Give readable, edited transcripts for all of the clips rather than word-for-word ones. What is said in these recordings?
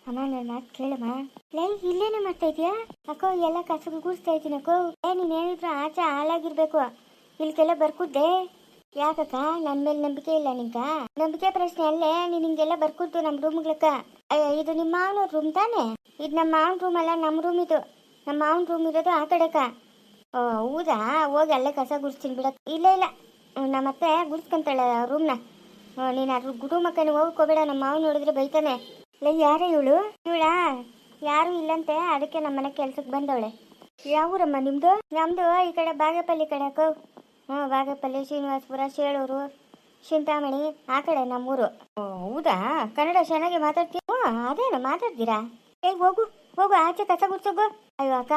ಅಮ್ಮ ನನ್ನ ಮಾತು ಕೇಳಮ್ಮ. ಲೈ ಇಲ್ಲೇನೆ ಮಾಡ್ತಾ ಇದೀಯಾ ಅಕ್ಕೋ? ಎಲ್ಲ ಕಸಗು ಗೂಡಿಸ್ತಾ ಇದ್ದೀನಿ ಅಕ್ಕೋ. ನೀನು ಹೇಳಿದ್ರು ಆಚೆ ಹಾಲಾಗಿರ್ಬೇಕು, ಇಲ್ಗೆಲ್ಲ ಬರ್ಕುದ್ದೆ. ಯಾಕಕ್ಕ ನನ್ನ ಮೇಲೆ ನಂಬಿಕೆ ಇಲ್ಲ ನಿಂಕ? ನಂಬಿಕೆ ಪ್ರಶ್ನೆ ಅಲ್ಲೇ. ನೀನು ಹಿಂಗೆಲ್ಲ ಬರ್ಕುದ್ದು ನಮ್ಮ ರೂಮ್ಗಳಕ್ಕ. ಇದು ನಿಮ್ಮ ಮಾವನ ರೂಮ್ ತಾನೆ? ಇದು ನಮ್ಮ ಮಾವನ ರೂಮ್ ಅಲ್ಲ, ನಮ್ಮ ರೂಮ್ ಇದು. ನಮ್ಮ ಮಾವನ ರೂಮ್ ಇರೋದು ಆ ಕಡೆಕ. ಓ ಹೌದಾ, ಹೋಗಿ ಅಲ್ಲೇ ಕಸ ಗುಡಿಸ್ತೀನಿ ಬಿಡಕ್ಕ. ಇಲ್ಲ ಇಲ್ಲ, ನಮ್ಮತ್ತೆ ಗುಡಿಸ್ಕೊಂತಾಳೆ ರೂಮ್ನ. ನೀನು ಅದ್ರ ಗುಡುಮಕ್ಕನ ಹೋಗ್ಕೋಬೇಡ, ನಮ್ಮ ಮಾವನ ನೋಡಿದ್ರೆ ಬೈತಾನೆ. ಇಲ್ಲ ಯಾರೇ ಇವಳಾ ಯಾರು ಇಲ್ಲಂತೆ, ಅದಕ್ಕೆ ನಮ್ಮ ಮನೆ ಕೆಲ್ಸಕ್ಕೆ ಬಂದವಳೆ. ಯಾವ ಊರಮ್ಮ ನಿಮ್ಮದು? ನಮ್ಮದು ಈ ಕಡೆ ಬಾಗೇಪಲ್ಲಿ ಕಡೆ ಅಕ್ಕೋ. ಬಾಗೇಪಲ್ಲಿ, ಶ್ರೀನಿವಾಸಪುರ, ಶೇಳೂರು, ಚಿಂತಾಮಣಿ ಆ ಕಡೆ ನಮ್ಮೂರು. ಹೌದಾ, ಕನ್ನಡ ಚೆನ್ನಾಗಿ ಮಾತಾಡ್ತೀಯ? ಅದೇನು ಮಾತಾಡ್ತೀರಾ? ಹೋಗು ಹೋಗು, ಆಚೆ ಕಸ ಗುಡ್ಸೋಗು. ಅಯ್ಯೋ ಅಕ್ಕ,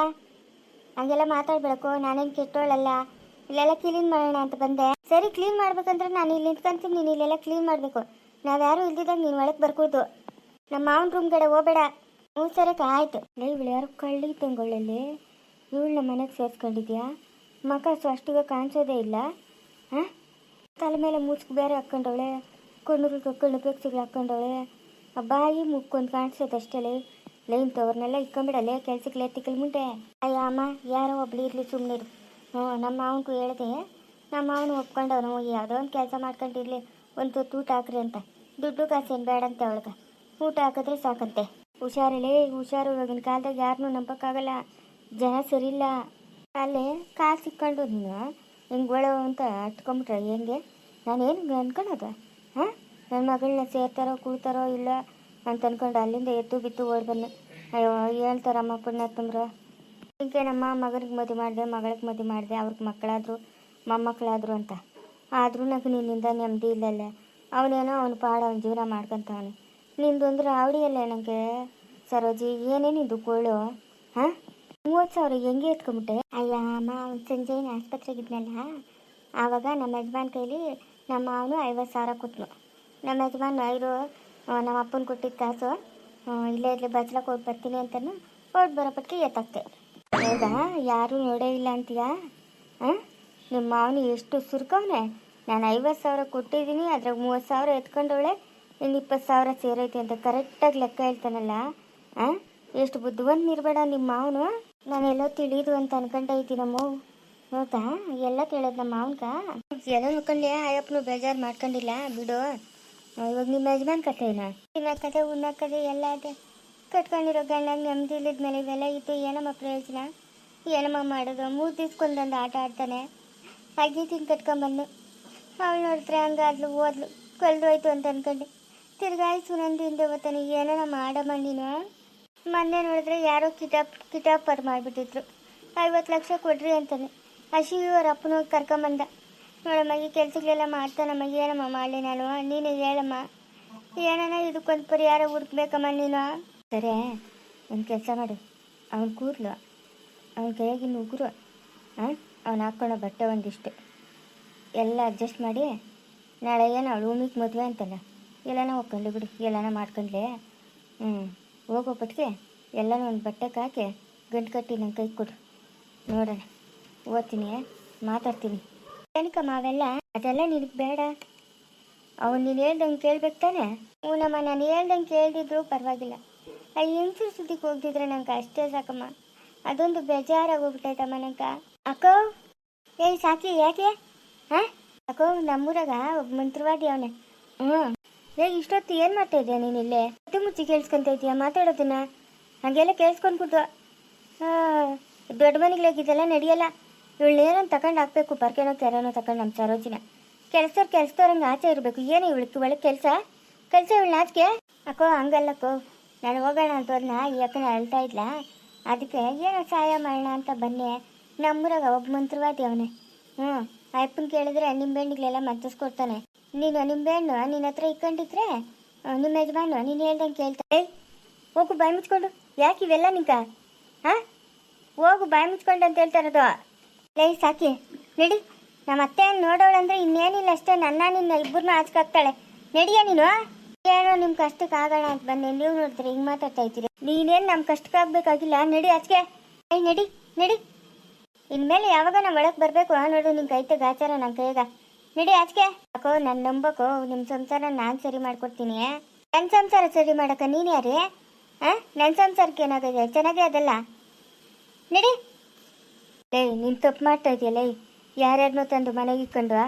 ಹಂಗೆಲ್ಲ ಮಾತಾಡ್ಬೇಡಕ್ಕೋ, ನಾನೇನು ಕೆಟ್ಟೋಳಲ್ಲ. ಇಲ್ಲೆಲ್ಲ ಕ್ಲೀನ್ ಮಾಡೋಣ ಅಂತ ಬಂದೆ. ಸರಿ, ಕ್ಲೀನ್ ಮಾಡ್ಬೇಕಂದ್ರೆ ನಾನು ಇಲ್ಲಿ ನಿಂತ್ಕೊಂತೀನಿ, ನೀನು ಇಲ್ಲೆಲ್ಲ ಕ್ಲೀನ್ ಮಾಡಬೇಕು. ನಾವ್ಯಾರು ಇಲ್ದಿದ್ದಾಗ ನೀನು ಒಳಗೆ ಬರ್ಕೋದು. ನಮ್ಮ ಮಾವನ ರೂಮ್ ಕಡೆ ಹೋಗಬೇಡ. ಹ್ಞೂ ಸರಕ್ಕ, ಆಯಿತು. ಇವಳು ಯಾರು ಕಳ್ಳಿ ತಂಗೊಳ್ಳಲ್ಲಿ? ಇವಳು ನಮ್ಮ ಮನೆಗೆ ಸೇರಿಸ್ಕೊಂಡಿದ್ಯಾ? ಮಕ ಅಷ್ಟಿಗೆ ಕಾಣಿಸೋದೇ ಇಲ್ಲ. ಹಾಂ, ತಲೆ ಮೇಲೆ ಮುಚ್ಕು ಬೇರೆ ಹಾಕ್ಕೊಂಡವಳೆ, ಕಣ್ಣು ಪೇಕ್ಸಿಗಳು ಹಾಕ್ಕೊಂಡವಳೆ. ಆ ಬಾಯಿ ಮುಕ್ಕೊಂಡು ಕಾಣಿಸೋದು ಅಷ್ಟೇ. ಲೈನ್ ತವ್ರನ್ನೆಲ್ಲ ಇಕ್ಕೊಂಬಿಡಲ್ಲೇ ಕೆಲ್ಸಕ್ಕೆ ಲೇತಿಕಲ್ ಮುಂದೆ. ಅಯ್ಯ ಅಮ್ಮ, ಯಾರೋ ಒಬ್ಳು ಇರಲಿ ಸುಮ್ಮನಿರು. ನಮ್ಮ ಮಾವನಿಗೂ ಹೇಳಿದೆ, ನಮ್ಮ ಮಾವನು ಒಪ್ಕೊಂಡವನು ಯಾವುದೋ ಒಂದು ಕೆಲಸ ಮಾಡ್ಕೊಂಡಿರ್ಲಿ, ಒಂದು ತುತ್ತು ಊಟ ಹಾಕ್ರಿ ಅಂತ. ದುಡ್ಡು ಕಾಸೇನು ಬೇಡಂತೆ ಅವಳಿಗೆ, ಊಟ ಹಾಕಿದ್ರೆ ಸಾಕಂತೆ. ಹುಷಾರಲ್ಲೇ ಹುಷಾರು, ಇವಾಗಿನ ಕಾಲದಾಗ ಯಾರನ್ನೂ ನಂಬೋಕ್ಕಾಗಲ್ಲ, ಜನ ಸರಿಯಿಲ್ಲ. ಅಲ್ಲೇ ಕಾಸು ಸಿಕ್ಕೊಂಡು ನೀನು ಹಿಂಗೆ ಒಳ ಅಂತ ಅಟ್ಕೊಂಬಿಟ್ರೆ ಹೆಂಗೆ? ನಾನೇನು ಅನ್ಕೊಳೋದು? ಹಾಂ, ನನ್ನ ಮಗಳನ್ನ ಸೇರ್ತಾರೋ ಕೂಡ್ತಾರೋ ಇಲ್ಲ ಅಂತ ಅಂದ್ಕೊಂಡು ಅಲ್ಲಿಂದ ಎದ್ದು ಬಿದ್ದು ಓಡಿ ಬನ್ನಿ. ಅಯ್ಯೋ ಹೇಳ್ತಾರಮ್ಮ ಪುಣ್ಯಾತ್ಮರು. ಹಿಂಗೆ ನಮ್ಮ ಮಗನಿಗೆ ಮದುವೆ ಮಾಡಿದೆ, ಮಗಳಿಗೆ ಮದುವೆ ಮಾಡಿದೆ, ಅವ್ರಿಗೆ ಮಕ್ಕಳಾದರು ಮೊಮ್ಮಕ್ಕಳಾದರು ಅಂತ. ಆದರೂ ನನಗೆ ನಿನ್ನಿಂದ ನೆಮ್ಮದಿ ಇಲ್ಲಲ್ಲ. ಅವನೇನೋ ಅವನು ಪಾಡ ಅವನ ಜೀವನ ಮಾಡ್ಕೊತಾವನು. ನಿಂದೊಂದ್ರೆ ಅವಳಿಯಲ್ಲೇ ನನಗೆ. ಸರೋಜಿ, ಏನೇನಿದು ಗೋಳು? ಹಾಂ, 30,000 ಹೆಂಗೆ ಎತ್ಕೊಂಬಿಟ್ಟೆ? ಅಯ್ಯ ಅಮ್ಮ, ಸಂಜೆನ ಆಸ್ಪತ್ರೆಗಿದ್ನಲ್ಲ, ಆವಾಗ ನಮ್ಮ ಯಜಮಾನ್ ಕೈಲಿ ನಮ್ಮ ಅವನು 50,000 ಕೊಟ್ಟನು. ನಮ್ಮ ಯಜಮಾನ್ ಇರು ನಮ್ಮ ಅಪ್ಪನ ಕೊಟ್ಟಿದ್ದ ಕಾಸು, ಇಲ್ಲೇ ಇರಲಿ ಬಚ್ಚಲ ಕೊಟ್ಟು ಬರ್ತೀನಿ ಅಂತಲೂ ಕೊಟ್ಟು ಬರೋಪಟ್ಟಿಗೆ ಎತ್ತಾಕ್ತೆ. ಹೌದಾ, ಯಾರೂ ನೋಡೇ ಇಲ್ಲ ಅಂತೀಯಾ? ಹಾಂ, ನಿಮ್ಮ ಮಾವನು ಎಷ್ಟು ಸುರ್ಕವನೆ. ನಾನು 50,000 ಕೊಟ್ಟಿದ್ದೀನಿ, ಅದ್ರಾಗ 30,000 ಎತ್ಕೊಂಡವಳೆ, ಇನ್ನು 20,000 ಸೇರೈತೆ ಅಂತ ಕರೆಕ್ಟಾಗಿ ಲೆಕ್ಕ ಹೇಳ್ತಾನಲ್ಲ. ಹಾಂ, ಎಷ್ಟು ಬುದ್ಧಿವಂತ ಇರಬೇಡ ನಿಮ್ಮ ಮಾವನು. ನಾನೆಲ್ಲೋ ತಿಳಿದು ಅಂತ ಅನ್ಕೊಂಡೆ ಇದ್ದೀನಮ್ಮ. ಹೌದಾ, ಎಲ್ಲ ಕೇಳೋದು ನಮ್ಮ ಮಾವನ್ಕ. ಎಲ್ಲ ನೋಡ್ಕೊಂಡೆ ಅಯ್ಯಪ್ಪನು ಬೇಜಾರು ಮಾಡ್ಕೊಂಡಿಲ್ಲ ಬಿಡು. ಇವಾಗ ನಿಮ್ಮ ಯಜಮಾನ್ ಕತೆ ಏನ? ತಿನ್ನಕ್ಕದೆ ಉಣ್ಣಕ್ಕದೆ ಎಲ್ಲ ಅದೇ. ಕಟ್ಕೊಂಡಿರೋ ಗಂಡಾಗ ನೆಮ್ಮದಿ ಇಲ್ಲದ್ಮೇಲೆ ಇವೆಲ್ಲ ಇದ್ದು ಏನಮ್ಮ ಪ್ರಯೋಜನ? ಏನಮ್ಮ ಮಾಡೋದು? 3 ದಿವ್ಸಕ್ಕೊಂದೊಂದು ಆಟ ಆಡ್ತಾನೆ. ಅಜ್ಜಿ ತಿಂದು ಕಟ್ಕೊಂಬಂದು ಅವಳು ನೋಡಿದ್ರೆ ಹಂಗಾದ್ಲು ಓದ್ಲು ಕಳೆದೋಯ್ತು ಅಂತ ಅನ್ಕೊಂಡೆ. ತಿರ್ಗಾಯಿ ಸುನಂದು ಹಿಂದೆ ಬರ್ತಾನೆ. ಏನೋ ಮಾಡಮ್ಮ ನೀನು. ಮೊನ್ನೆ ನೋಡಿದ್ರೆ ಯಾರೋ ಕಿಟಾಪರ್ ಮಾಡಿಬಿಟ್ಟಿದ್ರು. 50 ಲಕ್ಷ ಕೊಡ್ರಿ ಅಂತಾನೆ. ಶಿವವ್ರ ಅಪ್ಪನ ಹೋಗಿ ಕರ್ಕೊಂಬಂದ. ನೋಡಮ್ಮ, ಈ ಕೆಲಸಗಳೆಲ್ಲ ಮಾಡ್ತಾನಮ್ಮ, ಏನಮ್ಮ ಮಾಡಲಿ ನಾನು? ನೀನು ಹೇಳಮ್ಮ, ಏನನ ಇದಕ್ಕೊಂದು ಪರಿಹಾರ ಹುಡುಕ್ಬೇಕಮ್ಮ ನೀನು. ಸರಿ, ಒಂದು ಕೆಲಸ ಮಾಡು. ಅವನು ಕೂದಲು ಅವನ ಕೈಯಾಗಿನ ಉಗುರು, ಅವ್ನು ಹಾಕ್ಕೊಳ್ಳೋ ಬಟ್ಟೆ ಒಂದಿಷ್ಟು ಎಲ್ಲ ಅಡ್ಜಸ್ಟ್ ಮಾಡಿ ನಾಳೆ ಏನು ಅವಳು ರೂಮಿಗೆ ಮದುವೆ ಅಂತಲ್ಲ, ಎಲ್ಲನ ಹೋಗ್ಕೊಂಡು ಬಿಡು, ಎಲ್ಲನ ಮಾಡ್ಕೊಂಡ್ಲೆ. ಹೋಗೋಪಟ್ಟಿಗೆ ಎಲ್ಲನೂ ಒಂದು ಬಟ್ಟೆಗೆ ಹಾಕಿ ಗಂಟು ಕಟ್ಟಿ ನನ್ನ ಕೈ ಕೊಡು ನೋಡೋಣ. ಓದ್ತೀನಿ, ಮಾತಾಡ್ತೀನಿ. ಏನಕ್ಕಮ್ಮ ಅವೆಲ್ಲ? ಅದೆಲ್ಲ ನಿನಗೆ ಬೇಡ. ಅವನು ನೀನು ಹೇಳ್ದಂಗೆ ಕೇಳ್ಬೇಕು ತಾನೆ? ಹ್ಞೂನಮ್ಮ, ನಾನು ಹೇಳ್ದಂಗೆ ಕೇಳ್ದಿದ್ರು ಪರವಾಗಿಲ್ಲ. ಹೆಂಗಸರು ಸುದ್ದಿಗೆ ಹೋಗ್ದಿದ್ರೆ ನಂಗೆ ಅಷ್ಟೇ ಸಾಕಮ್ಮ. ಅದೊಂದು ಬೇಜಾರಾಗೋಗ್ಬಿಟ್ಟೈತಮ್ಮ ನಂಗೆ. ಅಕ್ಕೋ, ಸಾಕಿ ಯಾಕೆ? ಹಾಂ ಅಕ್ಕೋ, ನಮ್ಮೂರಾಗ ಒಬ್ಬ ಮಂತ್ರವಾದಿ ಅವನೇ. ಇಷ್ಟೊತ್ತು ಏನು ಮಾಡ್ತಾ ಇದೆಯಾ ನೀನು? ಇಲ್ಲೇ ಮುಚ್ಚಿ ಕೇಳಿಸ್ಕೊಂತ ಇದೀಯಾ ಮಾತಾಡೋದನ್ನ? ಹಾಗೆಲ್ಲ ಕೇಳಿಸ್ಕೊಂಡ್ಬಿಟ್ಟು ದೊಡ್ಡ ಮನೆಗಳಾಗಿದ್ದೆಲ್ಲ ನಡೆಯಲ್ಲ. ಇವಳು ಏನೋ ತಗೊಂಡು ಹಾಕ್ಬೇಕು, ಬರ್ಕೆನೋ ಕೆರೆನೋ ತಗೊಂಡು ನಮ್ಮ ಸರೋಜಿನ. ಕೆಲಸದವ್ರಂಗೆ ಆಚೆ ಇರಬೇಕು. ಏನು ಇವಳಿಗೆ ಒಳಗೆ ಕೆಲಸ ಇವಳು ನಾಚಿಕೆ? ಅಕ್ಕೋ ಹಂಗಲ್ಲಕ್ಕೋ, ನಾನು ಹೋಗೋಣ ಅಂತ ಹೋದ್ನ, ಈ ಅಕ್ಕನ ಅಳ್ತಾ ಇದ್ಲ, ಅದಕ್ಕೆ ಏನೋ ಸಹಾಯ ಮಾಡೋಣ ಅಂತ ಬನ್ನಿ. ನಮ್ಮೂರಾಗ ಒಬ್ಬ ಮಂತ್ರವಾದಿ ಅವನೇ. ಅಪ್ಪನ ಕೇಳಿದ್ರೆ ನಿಂಬೆಹಣ್ಣಿಗಳೆಲ್ಲ ಮತ್ತಿಸ್ಕೊಡ್ತಾನೆ. ನೀನು ನಿಂಬೆಹಣ್ಣು ನಿನ್ನ ಹತ್ರ ಇಟ್ಕೊಂಡಿದ್ರೆ ನಿಮ್ಮ ಯಜಮಾನು ನೀನು ಹೇಳ್ದಂಗೆ ಕೇಳ್ತಾರೆ. ಹೋಗು ಬಾಯಿ ಮುಚ್ಕೊಂಡು. ಯಾಕೆ ಇವೆಲ್ಲ ನಿಂಕ? ಹಾಂ, ಹೋಗು ಬಾಯಿ ಮುಚ್ಕೊಂಡು ಅಂತ ಹೇಳ್ತಾರದು. ಸಾಕಿ ನಡಿ. ನಮ್ಮ ಅತ್ತೆ ನೋಡೋಳಂದ್ರೆ ಇನ್ನೇನಿಲ್ಲ ಅಷ್ಟೇ, ನಿನ್ನ ಇಬ್ಬರನ್ನೂ ಆಚಕಾಗ್ತಾಳೆ. ನಡಿಯ ನೀನು. ಏನೋ ನಿಮ್ಮ ಕಷ್ಟಕ್ಕೆ ಆಗೋಣ ಅಂತ ಬಂದೆ, ನೀವು ನೋಡಿದ್ರೆ ಹಿಂಗೆ ಮಾತಾಡ್ತಾ ಇದ್ದೀರಿ. ನೀನೇನು ನಮ್ಮ ಕಷ್ಟಕ್ಕಾಗಬೇಕಾಗಿಲ್ಲ. ನಡಿ ಆಚೆಗೆ. ನಡಿ ನಡಿ. ಇನ್ಮೇಲೆ ಯಾವಾಗ ನಮ್ಮ ಒಳಗೆ ಬರಬೇಕು ನೋಡು, ನಿಂಗೆ ಐತೆ ಗಾಚಾರ ನನ್ನ ಕೈಗ. ನಡಿ ಆಚೆಗೆ. ಅಕ್ಕೋ, ನನ್ನ ನಂಬಕೋ, ನಿಮ್ಮ ಸಂಸಾರ ನಾನು ಸರಿ ಮಾಡ್ಕೊಡ್ತೀನಿ. ನನ್ನ ಸಂಸಾರ ಸರಿ ಮಾಡಕ್ಕ ನೀನು ಯಾರೇ? ನನ್ನ ಸಂಸಾರಕ್ಕೆ ಏನಾಗಿದೆ? ಚೆನ್ನಾಗೇ ಅದಲ್ಲ. ನಡಿ. ಲೇ, ನೀನು ತಪ್ಪು ಮಾಡ್ತಾ ಇದೆಯಲ್ಲ. ಯಾರ್ಯಾರನ್ನೋ ತಂದು ಮನೆಗೆ ಇಕ್ಕೊಂಡು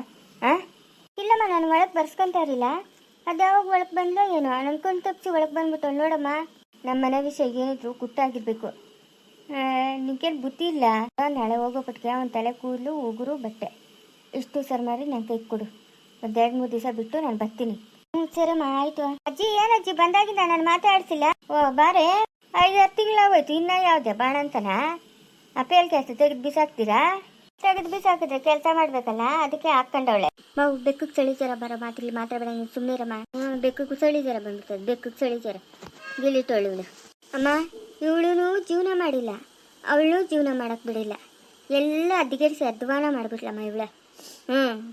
ಇಲ್ಲಮ್ಮ, ನಾನು ಒಳಗೆ ಬರ್ಸ್ಕೊತಾ ಇರಲಿಲ್ಲ. ಅದು ಯಾವಾಗ ಒಳಗೆ ಬಂದೋ ಏನೋ ನನ್ಕೊಂಡು ತಪ್ಪಿಸಿ ಒಳಗೆ ಬಂದ್ಬಿಟ್ಟು ನೋಡಮ್ಮ. ನಮ್ಮ ಮನೆ ವಿಷಯ ಏನಿದ್ರು ಗುಟ್ಟಾಗಿರ್ಬೇಕು. ನಿನ್ಗೇನು ಬುದ್ಧಿ ಇಲ್ಲ. ನಾಳೆ ಹೋಗೋ ಪಟ್ಟಿಗೆ ಒಂದು ತಲೆ ಕೂದಲು ಉಗುರು ಬಟ್ಟೆ ಇಷ್ಟು ಸರ್ ಮಾರಿ ನನ್ನ ಕೈ ಕೊಡು. ಒಂದು 2-3 ದಿವಸ ಬಿಟ್ಟು ನಾನು ಬರ್ತೀನಿ. ಸರಮ್ಮ, ಆಯಿತು. ಅಜ್ಜಿ, ಏನಜ್ಜಿ ಬಂದಾಗಿಂದ ನಾನು ಮಾತಾಡ್ಸಿಲ್ಲ? ಓ ಬಾರೆ, 5-6 ತಿಂಗಳಾಗೋಯ್ತು. ಇನ್ನ ಯಾವುದೇ ಬಾಣ ಅಂತನಾ? ಅಪ್ಪೇಲ್ ಕೆಲಸ ತೆಗೆದು ಬಿಸಾಕ್ತೀರಾ? ತೆಗೆದು ಬಿಸಾಕಿದ್ರೆ ಕೆಲಸ ಮಾಡ್ಬೇಕಲ್ಲ, ಅದಕ್ಕೆ ಹಾಕೊಂಡವಳೆ. ಬಾವು, ಬೆಕ್ಕಕ್ಕೆ ಚಳಿ ಜ್ವರ ಬರೋ ಮಾತಿಲ್ಲಿ ಮಾತಾಡಬೇಡ ನೀನು, ಸುಮ್ಮನೆ ಇರಮ್ಮ. ಬೆಕ್ಕಕ್ಕೆ ಚಳಿ ಜ್ವರ ಬಂದ್ಬಿಡ್ತದೆ. ಬೆಕ್ಕಕ್ಕೆ ಚಳಿ ಜ್ವರ ಗಿಲಿಟ್ಟವಳು ಇವಳು. ಅಮ್ಮ, ಇವಳು ಜೀವನ ಮಾಡಿಲ್ಲ, ಅವಳು ಜೀವನ ಮಾಡಕ್ಕೆ ಬಿಡಿಲ್ಲ. ಎಲ್ಲ ಅದ್ದಿಗೆಡಿಸಿ ಅಧ್ವಾನ ಮಾಡಿಬಿಟ್ಲಮ್ಮ ಇವಳ.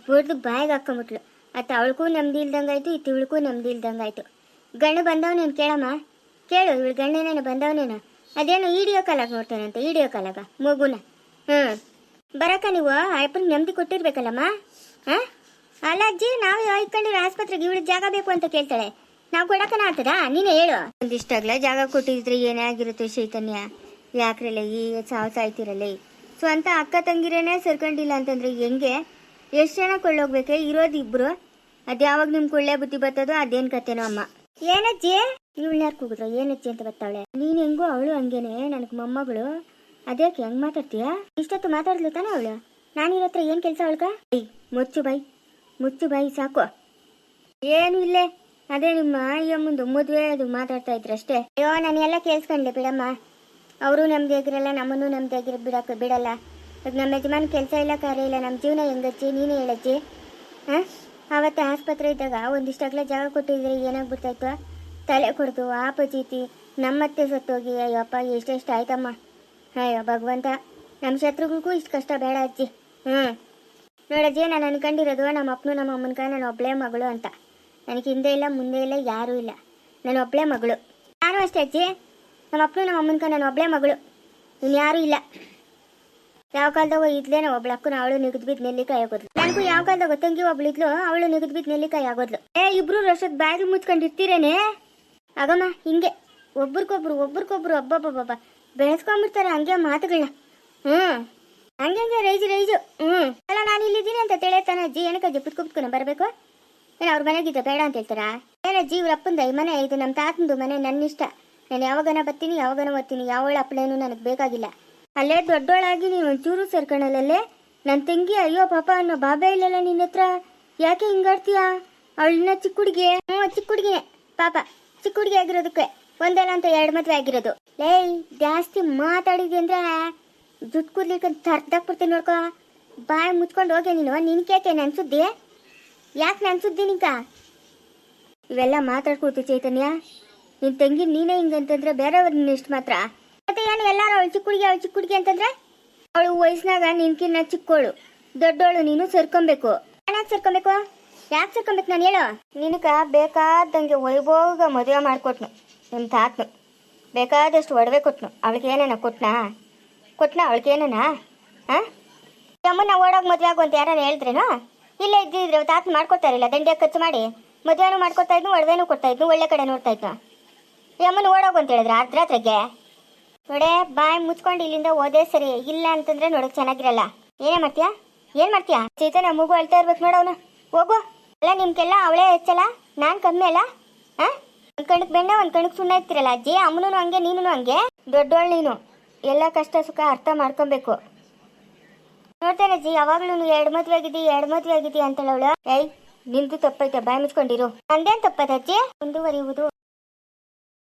ಬಡ್ದು ಬಾಯಿಗೆ ಹಾಕೊಂಬಿಟ್ಲು. ಅತ್ತ ಅವಳಿಗೂ ನೆಮ್ಮದಿ ಇಲ್ದಂಗಾಯ್ತು, ಇತ್ತು ಇವಳಿಗೂ ನೆಮ್ಮದಿ ಇಲ್ದಂಗಾಯ್ತು. ಗಂಡು ಬಂದವನೇನು ಕೇಳಮ್ಮ, ಕೇಳು. ಇವಳು ಗಂಡನೇನು ಬಂದವನೇನು? ಅದೇನು ಈಡಿಯೋ ಕಾಲಾಗ ನೋಡ್ತಾನಂತೆ, ಈಡಿಯೋ ಕಾಲಾಗ ಮಗುನ. ಬರಕ ನೀವು ಅಪ್ಪನ ನೆಮ್ಮದಿ ಕೊಟ್ಟಿರ್ಬೇಕಲ್ಲಮ್ಮ. ಅಲ್ಲ ಅಜ್ಜಿ, ನಾವು ಇಟ್ಕೊಂಡಿರೋ ಆಸ್ಪತ್ರೆಗೆ ಇವಳು ಜಾಗ ಬೇಕು ಅಂತ ಕೇಳ್ತಾಳೆ. ನಾವು ಕೊಡಕನ ಆಗ್ತದಾ? ನೀನೇ ಹೇಳು. ಒಂದಿಷ್ಟಾಗ್ಲೇ ಜಾಗ ಕೊಟ್ಟಿದ್ರೆ ಏನೇ ಆಗಿರುತ್ತೆ ಚೈತನ್ಯ? ಯಾಕ್ರಲ್ಲ ಈ ಸಾಯ್ತಿರಲ್ಲ? ಸ್ವಂತ ಅಕ್ಕ ತಂಗಿರೇನೆ ಸೇರ್ಕೊಂಡಿಲ್ಲ ಅಂತಂದ್ರೆ ಹೆಂಗೆ? ಎಷ್ಟು ಜನ ಕೊಳ್ಳೋಗ್ಬೇಕೆ? ಇರೋದು ಇಬ್ರು. ಅದು ಯಾವಾಗ ನಿಮ್ಗೆ ಕೊಳ್ಳೆ ಬುದ್ಧಿ ಬರ್ತದೋ ಅದೇನು ಕತೆನೋ ಅಮ್ಮ. ಏನಜ್ಜಿ? ಇವಳನ್ಯಾರು ಕೂಗಿದ್ರು ಏನಜ್ಜಿ ಅಂತ ಬರ್ತಾವಳೆ. ನೀನು ಹೆಂಗೋ ಅವಳು ಹಂಗೇನೆ ನನಗೆ ಮೊಮ್ಮಗಳು. ಅದೇಕೆ ಹೆಂಗೆ ಮಾತಾಡ್ತೀಯ? ಇಷ್ಟೊತ್ತು ಮಾತಾಡ್ಲು ತಾನೆ ಅವಳು. ನಾನಿರೋ ಹತ್ರ ಏನು ಕೆಲಸ ಅವಳ್ಗ? ಮುಚ್ಚು ಬಾಯಿ ಸಾಕು. ಏನು ಇಲ್ಲೇ ಅದೇ ನಿಮ್ಮ ಅಯ್ಯಮ್ಮಂದು ಮದುವೆ ಅದು ಮಾತಾಡ್ತಾ ಇದ್ರು ಅಷ್ಟೇ. ಅಯ್ಯೋ, ನಾನು ಎಲ್ಲ ಕೇಳಿಸ್ಕೊಂಡ್ಲೆ ಬಿಡಮ್ಮ. ಅವರು ನಮ್ದು ಆಗಿರಲ್ಲ, ನಮ್ಮನ್ನು ನಮ್ದು ಆಗಿರೋ ಬಿಡಲ್ಲ. ಈಗ ನಮ್ಮ ಯಜಮಾನ ಕೆಲಸ ಇಲ್ಲ, ಕಾರ್ಯ ಇಲ್ಲ, ನಮ್ಮ ಜೀವನ ಹೆಂಗಜ್ಜಿ? ನೀನೇ ಹೇಳಜ್ಜಿ. ಆವತ್ತು ಆಸ್ಪತ್ರೆ ಇದ್ದಾಗ ಒಂದಿಷ್ಟಾಗಲೇ ಜಾಗ ಕೊಟ್ಟಿದ್ರೆ ಏನಾಗ್ಬಿಡ್ತಾಯಿತ್ತು? ತಲೆ ಕೊಡ್ತು ಆಪಜೀತಿ ನಮ್ಮತ್ತೆ ಸತ್ತೋಗಿ. ಅಯ್ಯಪ್ಪ, ಎಷ್ಟೆಷ್ಟು ಆಯ್ತಮ್ಮ. ಅಯ್ಯೋ ಭಗವಂತ, ನಮ್ಮ ಶತ್ರುಗಳಿಗೂ ಇಷ್ಟು ಕಷ್ಟ ಬೇಡ ಅಜ್ಜಿ. ನೋಡಜ್ಜಿ, ನಾನು ಅನ್ಕೊಂಡಿರೋದು ನಮ್ಮ ಅಪ್ಪನು ನಮ್ಮ ಅಮ್ಮನ ನಾನು ಒಬ್ಬಳೇ ಮಗಳು ಅಂತ. ನನಗೆ ಹಿಂದೆ ಇಲ್ಲ ಮುಂದೆ ಇಲ್ಲ ಯಾರೂ ಇಲ್ಲ, ನಾನು ಒಬ್ಬಳೇ ಮಗಳು. ನಾನು ಅಷ್ಟೇ ಅಜ್ಜಿ, ನಮ್ಮ ಅಪ್ಪನು ನಮ್ಮ ಅಮ್ಮನ ನಾನು ಒಬ್ಬಳೇ ಮಗಳು, ಇನ್ಯಾರೂ ಇಲ್ಲ. ಯಾವ ಕಾಲದಾಗ ಇದ್ಲೇನೋ ಒಬ್ಳು ಅಕ್ಕನ, ಅವಳು ನಿಗದ್ ಬಿದ್ದು ನೆಲ್ಲಿಕಾಯಿ ಆಗೋದ್ಲು. ನನಗೂ ಯಾವ ಕಾಲದಾಗ ತಂಗಿ ಒಬ್ಳಿದ್ಲು, ಅವಳು ನಿಗದ್ ಬಿದ್ದು ನೆಲ್ಲಿಕಾಯಿ ಆಗೋದ್ಲು. ಇಬ್ರು ವರ್ಷದ ಬ್ಯಾಗ್ ಮುಚ್ಕೊಂಡಿರ್ತೀರೇನೆ ಆಗಮ್ಮ. ಹಿಂಗೆ ಒಬ್ರಿಗೊಬ್ರು ಹಬ್ಬ ಬೆಳೆಸ್ಕೊಂಡ್ಬಿಡ್ತಾರೆ ಹಂಗೆ ಮಾತುಗಳನ್ನ. ಹಂಗೆ ರೈಜು. ಅಲ್ಲ, ನಾನು ಇಲ್ಲಿದ್ದೀನಿ ಅಂತ ತಿಳಿತಾನ ಅಜ್ಜಿ. ಏನಕ್ಕಜ್ಜಿ ಕುತ್ಕೊಂಡು ಬರಬೇಕು? ಏನು ಅವ್ರ ಮನೆಗಿದ್ದ ಬೇಡ ಅಂತ ಹೇಳ್ತಾರಾ? ಏನಜ್ಜಿ, ಇವ್ರ ಅಪ್ಪಂದ ಈ ಮನೆ, ಇದು ನಮ್ಮ ತಾತಂದು ಮನೆ, ನನ್ನ ಇಷ್ಟ. ನಾನು ಯಾವಾಗನ ಬರ್ತೀನಿ, ಯಾವಾಗನ ಓದ್ತೀನಿ. ಯಾವಳ ಅಪ್ಪಳೇನು ನನಗೆ ಬೇಕಾಗಿಲ್ಲ. ಅಲ್ಲೇ ದೊಡ್ಡೋಳಾಗಿ ನೀನು ಒಂಚೂರು ಸೇರ್ಕೊಳ್ಳಲ್ಲೇ. ನನ್ನ ತಂಗಿ ಅಯ್ಯೋ ಪಾಪ ಅನ್ನೋ ಬಾಬೆ ಇಲ್ಲಲ್ಲ ನಿನ್ನ ಹತ್ರ. ಯಾಕೆ ಹಿಂಗಾಡ್ತೀಯಾ? ಅವಳನ್ನ ಚಿಕ್ಕ ಹುಡುಗಿ. ಚಿಕ್ಕ ಹುಡುಗಿನೇ ಪಾಪ. ಚಿಕ್ಕ ಹುಡುಗಿ ಆಗಿರೋದಕ್ಕೆ ಒಂದಲ್ಲ ಅಂತ 2 ಮದುವೆ ಆಗಿರೋದು. ಲೇ, ಜಾಸ್ತಿ ಮಾತಾಡಿದ್ವಿ ಅಂದ್ರೆ ಜುಟ್ ಕೂದ್ಲಿಕ್ಕೆ ತರ್ದಾಕ್ಬಿಡ್ತೀನಿ ನೋಡ್ಕೊ. ಬಾಯಿ ಮುಚ್ಕೊಂಡು ಹೋಗಿ ನೀನು. ನಿನ್ಕೇಕೆ ನನ್ನ ಸುದ್ದಿ? ಯಾಕೆ ನನ್ನ ಸುದ್ದಿ ನಿಂಕ? ಇವೆಲ್ಲ ಮಾತಾಡ್ಕೊಡ್ತಿ ಚೈತನ್ಯ. ನಿನ್ನ ತಂಗಿ ನೀನೇ ಹಿಂಗಂತಂದ್ರೆ ಬೇರೆಯವ್ರನ್ನ ಇಷ್ಟು ಮಾತ್ರ. ಮತ್ತೆ ಏನು ಎಲ್ಲಾರು ಅವಳು ಚಿಕ್ಕ ಹುಡುಗಿ ಅಂತಂದ್ರೆ? ಅವಳು ವಯಸ್ಸಿನಾಗ ನಿನ್ಕಿನ್ನ ಚಿಕ್ಕೋಳು, ದೊಡ್ಡೋಳು. ನೀನು ಸೇರ್ಕೊಬೇಕು. ಯಾಕೆ ಸೇರ್ಕೊಬೇಕು? ನಾನು ಹೇಳು. ನಿನಕ ಬೇಕಾದಂಗೆ ವೈಭೋಗ ಮದುವೆ ಮಾಡಿಕೊಟ್ನು ನಿಮ್ಮ ತಾತನು. ಬೇಕಾದಷ್ಟು ಒಡವೆ ಕೊಟ್ನು. ಅವಳಿಗೆ ಏನೇನ ಕೊಟ್ನಾ ಅವಳಿಗೇನ? ಅಮ್ಮನ ಓಡೋಗಿ ಮದುವೆ ಆಗು ಅಂತ ಯಾರು ಹೇಳಿದ್ರೇನೋ? ಇಲ್ಲೇ ಇದ್ದಿದ್ರೆ ತಾತನ ಮಾಡ್ಕೊತಾರಿಲ್ಲ, ದಂಡಿಯಾಗಿ ಖರ್ಚು ಮಾಡಿ ಮದುವೆನೂ ಮಾಡ್ಕೊತಾ ಇದ್ನು, ಒಡವೆನೂ ಕೊಡ್ತಾ ಇದ್ನು, ಒಳ್ಳೆ ಕಡೆ ನೋಡ್ತಾ ಇದ್ನು. ಈ ಅಮ್ಮನ ಓಡೋಗು ಅಂತ ಹೇಳಿದ್ರೆ ಅರ್ಧರಾತ್ರಿಗೆ ನೋಡೆ ಬಾಯಿ ಮುಚ್ಕೊಂಡು ಇಲ್ಲಿಂದ ಓದೇ ಸರಿ. ಇಲ್ಲ ಅಂತಂದ್ರೆ ನೋಡಕ್ ಚೆನ್ನಾಗಿರಲ್ಲ. ಏನು ಮಾಡ್ತೀಯಾ? ಚೈತನ್ಯ ಮಗು ಅಳ್ತಾ ಇರ್ಬೇಕು ನೋಡವನು. ಹೋಗು. ಅಲ್ಲ, ನಿಮ್ಗೆಲ್ಲ ಅವಳೇ ಹೆಚ್ಚಲ್ಲ, ನಾನು ಕಮ್ಮಿ ಅಲ್ಲ? ಒಂದು ಕಣಕ್ಕೆ ಬೆಣ್ಣೆ ಒಂದು ಕಣಕ್ಕೆ ಸುಣ್ಣ ಇರ್ತಿರಲ್ಲ ಅಜ್ಜಿ. ಅಮ್ಮನೂ ಹಂಗೆ, ನೀನು ಹಂಗೆ. ದೊಡ್ಡೋಳು ನೀನು. ಎಲ್ಲ ಕಷ್ಟ ಸುಖ ಅರ್ಥ ಮಾಡ್ಕೊಬೇಕು. ನೋಡ್ತೇನೆ ಅಜ್ಜಿ, ಯಾವಾಗ್ಲೂ 2 ಮದುವೆ ಆಗಿದ್ದಿ ಅಂತೇಳವಳು. ನಿಂದು ತಪ್ಪೈತೆ, ಬಾಯಿ ಮುಚ್ಕೊಂಡಿರು. ನಂದೇನು ತಪ್ಪೈತೆ ಅಜ್ಜಿ? ಮುಂದುವರಿಯುವುದು.